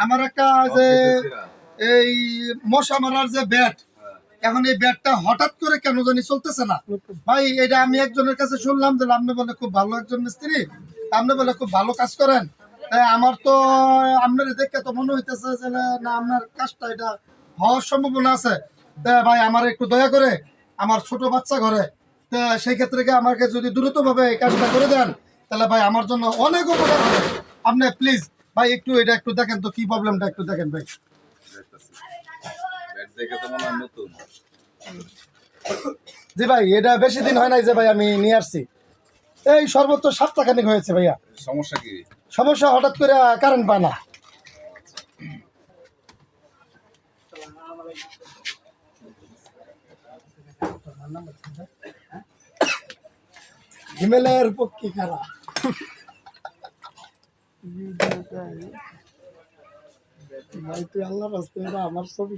আমার একটা যে এই মশা মারার যে ব্যাট, এখন এই ব্যাটটা হঠাৎ করে কেন জানি চলতেছে না ভাই। এটা আমি একজনের কাছে শুনলাম যে আপনি বলে খুব ভালো একজন মিস্ত্রি, আপনি বলে খুব ভালো কাজ করেন। তাই আমার তো আপনার দেখে তো মনে হইতেছে যে না আপনার কাজটা এটা হওয়ার সম্ভাবনা আছে। তা ভাই আমার একটু দয়া করে, আমার ছোট বাচ্চা ঘরে, তা সেই ক্ষেত্রে কি আমাকে যদি দ্রুতভাবে এই কাজটা করে দেন তাহলে ভাই আমার জন্য অনেক উপকার হবে। আপনি প্লিজ ভাই একটু এটা একটু দেখেন তো কি প্রবলেমটা একটু দেখেন ভাই। জি ভাই এটা বেশি দিন হয় নাই যে ভাই আমি নিয়ে আসছি, এই সর্বোচ্চ সপ্তাহখানিক হয়েছে ভাইয়া। সমস্যা কি? সমস্যা হঠাৎ করে কারেন্ট পায় না। হিমেলের পক্ষী খারা ভাই তুই আল্লাহ রাস্তায় আমার ছবি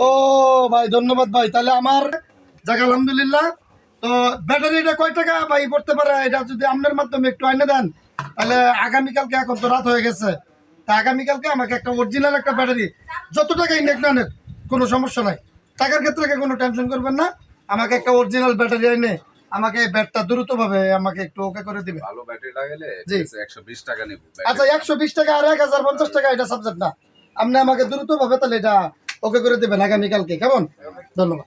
ও ভাই ধন্যবাদ ভাই। তাহলে আমার যাক আলহামদুলিল্লাহ। তো ব্যাটারিটা কয় টাকা ভাই পড়তে পারে, এটা যদি আপনার মাধ্যমে একটু আইনে দেন তাহলে আগামীকালকে, এখন তো রাত হয়ে গেছে, তা আগামীকালকে আমাকে একটা অরিজিনাল একটা ব্যাটারি যত টাকা ইন্ডেক্ট নেন কোনো সমস্যা নাই, টাকার ক্ষেত্রে কোনো টেনশন করবেন না। আমাকে একটা অরিজিনাল ব্যাটারি এনে আমাকে ব্যাটটা দ্রুতভাবে আমাকে একটু ওকে করে দিবে। ভালো ব্যাটারি লাগালে জি 120 টাকা নেব। আচ্ছা 120 টাকা আর 1050 টাকা এটা সাবজেক্ট না, আপনি আমাকে দ্রুতভাবে তাহলে এটা ওকে করে দেবেন আগামীকালকে, কেমন? ধন্যবাদ।